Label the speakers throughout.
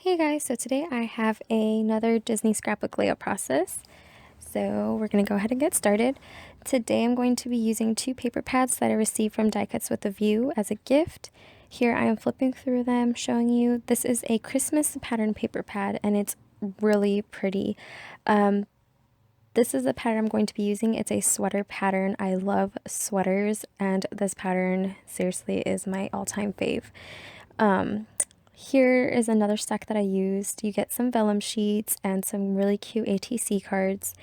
Speaker 1: Hey guys, so today I have another Disney scrapbook layout process. So we're going to go ahead and get started. Today I'm going to be using two paper pads that I received from Die Cuts with a View as a gift. Here I am flipping through them, showing you this is a Christmas pattern paper pad and it's really pretty. This is the pattern I'm going to be using. It's a sweater pattern. I love sweaters and this pattern seriously is my all-time fave. Here is another stack that I used. You get some vellum sheets and some really cute ATC cards.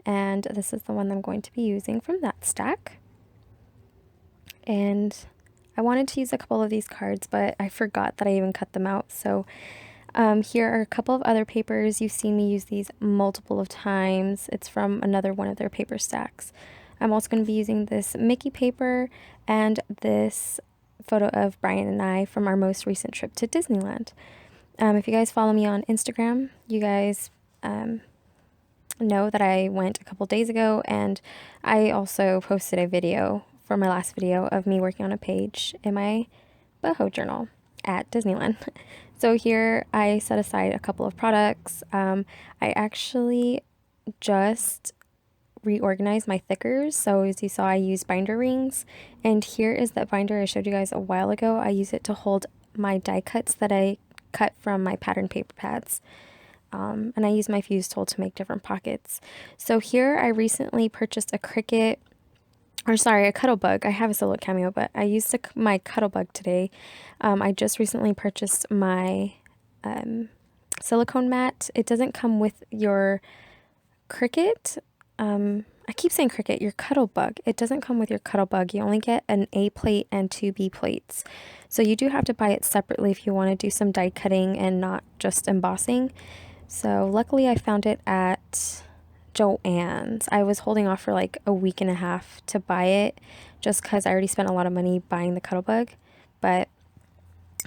Speaker 1: And this is the one that I'm going to be using from that stack. And I wanted to use a couple of these cards, but I forgot that I even cut them out. So here are a couple of other papers. You've seen me use these multiple of times. It's from another one of their paper stacks. I'm also going to be using this Mickey paper and this photo of Brian and I from our most recent trip to Disneyland. If you guys follow me on Instagram, you guys know that I went a couple days ago, and I also posted a video for my last video of me working on a page in my boho journal at Disneyland. So here I set aside a couple of products. I actually just reorganize my thickers. So as you saw, I use binder rings, and here is that binder I showed you guys a while ago. I use it to hold my die cuts that I cut from my pattern paper pads. And I use my fuse tool to make different pockets. So here I recently purchased a Cuttlebug. I have a solo cameo, but I used my Cuttlebug today. I just recently purchased my silicone mat. It doesn't come with your Cricut. I keep saying Cricut, your Cuttlebug. It doesn't come with your Cuttlebug. You only get an A plate and two B plates. So you do have to buy it separately if you want to do some die cutting and not just embossing. So luckily I found it at Joann's. I was holding off for like a week and a half to buy it just because I already spent a lot of money buying the Cuttlebug. But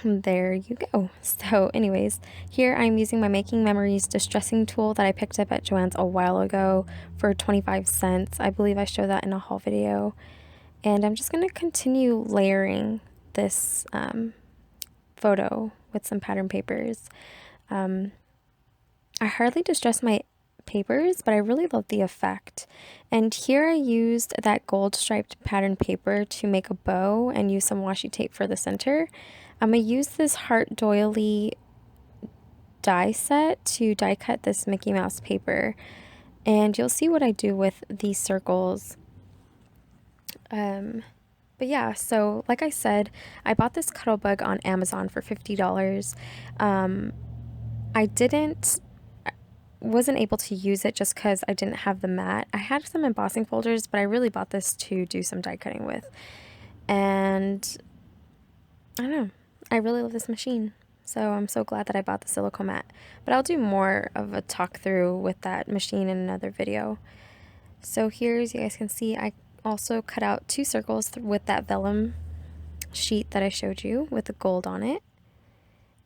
Speaker 1: there you go. So anyways, here I'm using my Making Memories distressing tool that I picked up at Joann's a while ago for 25 cents. I believe I showed that in a haul video. And I'm just going to continue layering this photo with some pattern papers. I hardly distress my papers, but I really love the effect. And here I used that gold striped pattern paper to make a bow and use some washi tape for the center. I'm going to use this heart doily die set to die cut this Mickey Mouse paper, and you'll see what I do with these circles. But yeah, so like I said, I bought this Cuttlebug on Amazon for $50. I wasn't able to use it just because I didn't have the mat. I had some embossing folders, but I really bought this to do some die cutting with. And I don't know, I really love this machine. So I'm so glad that I bought the silicone mat. But I'll do more of a talk through with that machine in another video. So here, as you guys can see, I also cut out two circles with that vellum sheet that I showed you with the gold on it.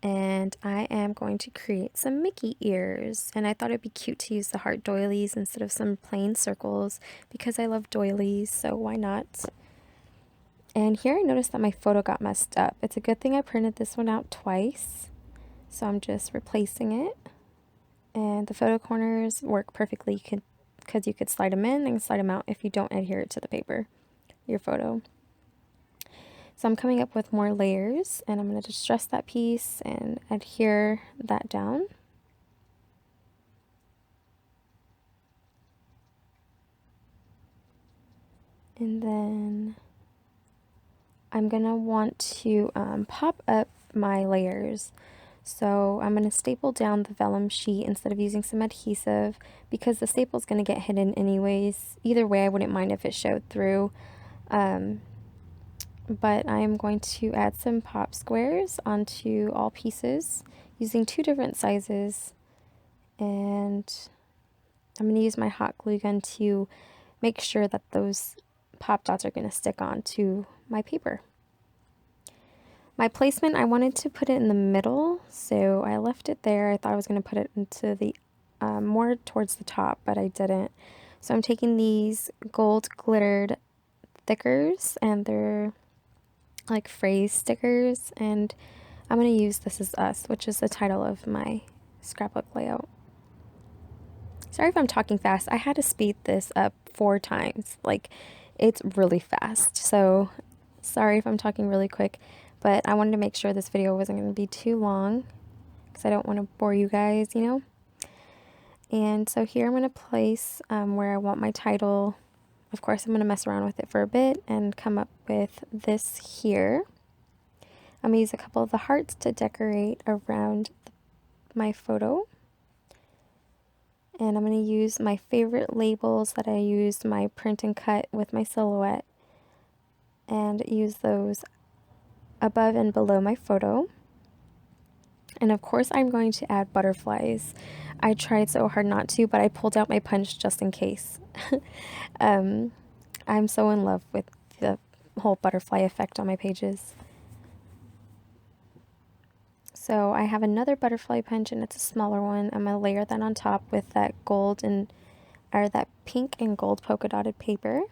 Speaker 1: And I am going to create some Mickey ears. And I thought it'd be cute to use the heart doilies instead of some plain circles because I love doilies, so why not? And here I noticed that my photo got messed up. It's a good thing I printed this one out twice. So I'm just replacing it. And the photo corners work perfectly because you could slide them in and slide them out if you don't adhere it to the paper, your photo. So I'm coming up with more layers, and I'm going to distress that piece and adhere that down. And then I'm going to want to pop up my layers. So I'm going to staple down the vellum sheet instead of using some adhesive because the staple is going to get hidden anyways. Either way, I wouldn't mind if it showed through. But I'm going to add some pop squares onto all pieces using two different sizes, and I'm going to use my hot glue gun to make sure that those pop dots are going to stick onto my paper. My placement, I wanted to put it in the middle, so I left it there. I thought I was going to put it into the more towards the top, but I didn't. So I'm taking these gold glittered thickers, and they're like phrase stickers, and I'm going to use This Is Us, which is the title of my scrapbook layout. Sorry if I'm talking fast. I had to speed this up 4 times. Like, it's really fast. So, sorry if I'm talking really quick, but I wanted to make sure this video wasn't going to be too long because I don't want to bore you guys, you know? And so here I'm going to place where I want my title. Of course, I'm going to mess around with it for a bit and come up with this here. I'm going to use a couple of the hearts to decorate around my photo. And I'm going to use my favorite labels that I used my print and cut with my silhouette and use those above and below my photo. And of course I'm going to add butterflies. I tried so hard not to, but I pulled out my punch just in case. I'm so in love with the whole butterfly effect on my pages. So I have another butterfly punch and it's a smaller one. I'm going to layer that on top with that gold and, or that pink and gold polka dotted paper.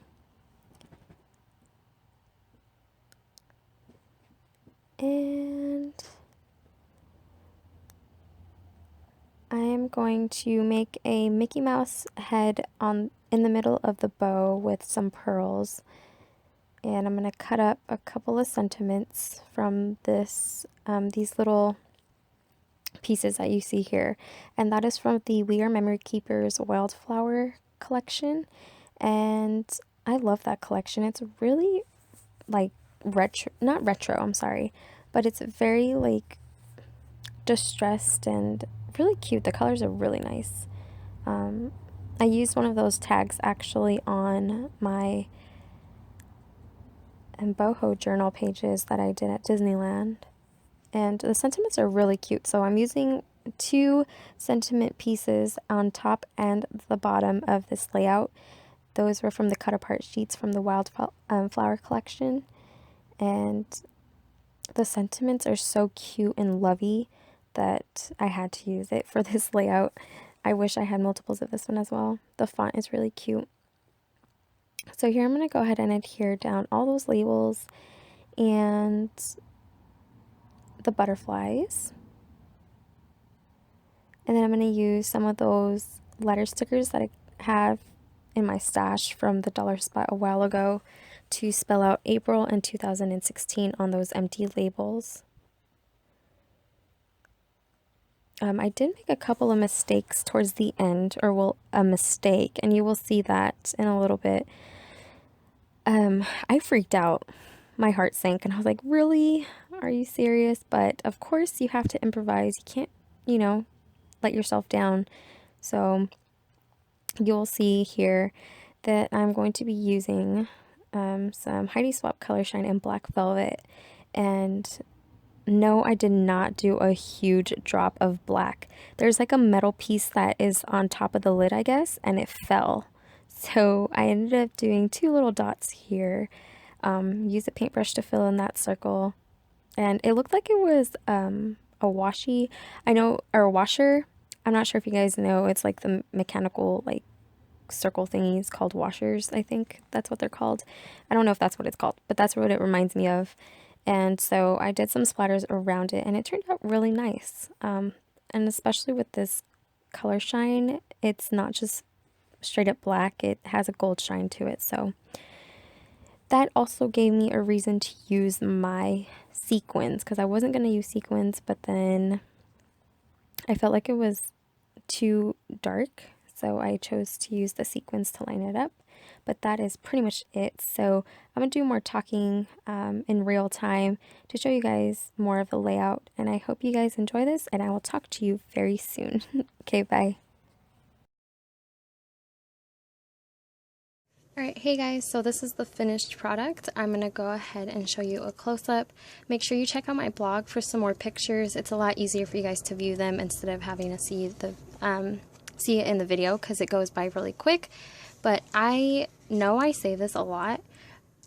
Speaker 1: And I am going to make a Mickey Mouse head in the middle of the bow with some pearls. And I'm going to cut up a couple of sentiments from this, these little pieces that you see here. And that is from the We Are Memory Keepers Wildflower collection. And I love that collection. It's really like retro, not retro, I'm sorry, but it's very like distressed and really cute. The colors are really nice. I used one of those tags actually on my boho journal pages that I did at Disneyland, and the sentiments are really cute. So I'm using 2 sentiment pieces on top and the bottom of this layout. Those were from the cut apart sheets from the Wildflower collection, and the sentiments are so cute and lovey that I had to use it for this layout. I wish I had multiples of this one as well. The font is really cute. So here I'm going to go ahead and adhere down all those labels and the butterflies. And then I'm going to use some of those letter stickers that I have in my stash from the dollar spot a while ago to spell out April and 2016 on those empty labels. I did make a couple of mistakes towards the end, or well, a mistake, and you will see that in a little bit. I freaked out. My heart sank, and I was like, really? Are you serious? But of course you have to improvise. You can't, you know, let yourself down. So you'll see here that I'm going to be using some Heidi Swapp Color Shine in Black Velvet. And no, I did not do a huge drop of black. There's like a metal piece that is on top of the lid, I guess, and it fell. So I ended up doing 2 little dots here. Use a paintbrush to fill in that circle. And it looked like it was a washi, or a washer. I'm not sure if you guys know, it's like the mechanical like circle thingies called washers. I think that's what they're called. I don't know if that's what it's called, but that's what it reminds me of. And so I did some splatters around it and it turned out really nice. And especially with this color shine, it's not just straight up black, it has a gold shine to it. So that also gave me a reason to use my sequins, because I wasn't going to use sequins, but then I felt like it was too dark, so I chose to use the sequins to line it up. But that is pretty much it. So I'm going to do more talking in real time to show you guys more of the layout, and I hope you guys enjoy this, and I will talk to you very soon. Okay, bye. Alright, hey guys, so this is the finished product. I'm going to go ahead and show you a close-up. Make sure you check out my blog for some more pictures. It's a lot easier for you guys to view them instead of having to see it in the video, because it goes by really quick. But I know I say this a lot.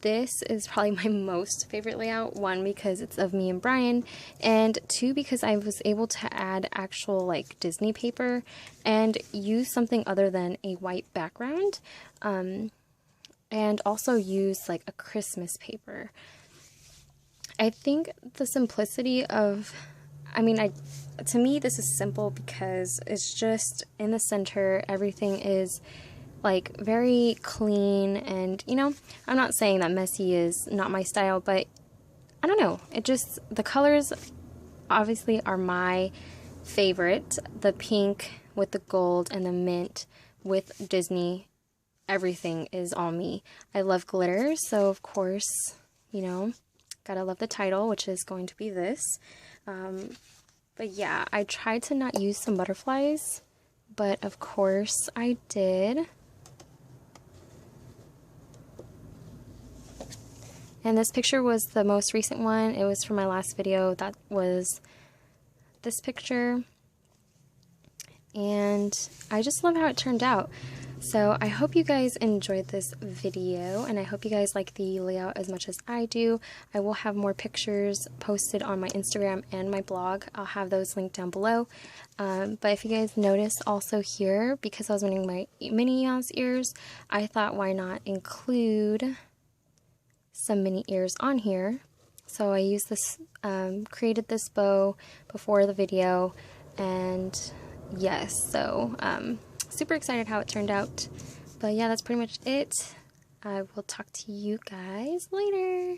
Speaker 1: This is probably my most favorite layout. 1, because it's of me and Brian, and 2, because I was able to add actual like Disney paper and use something other than a white background. And also use like a Christmas paper. I think the simplicity of, to me this is simple because it's just in the center, everything is like very clean, and you know, I'm not saying that messy is not my style, but I don't know, it just, the colors obviously are my favorite. The pink with the gold and the mint with Disney, everything is all me. I love glitter, so of course, you know, gotta love the title, which is going to be this. But yeah, I tried to not use some butterflies, but of course I did. And this picture was the most recent one. It was from my last video. That was this picture. And I just love how it turned out. So I hope you guys enjoyed this video, and I hope you guys like the layout as much as I do. I will have more pictures posted on my Instagram and my blog. I'll have those linked down below. But if you guys notice also here, because I was wearing my Minnie Mouse ears, I thought why not include some mini ears on here. So I used this, created this bow before the video, and yes, so super excited how it turned out. But yeah, that's pretty much it. I will talk to you guys later.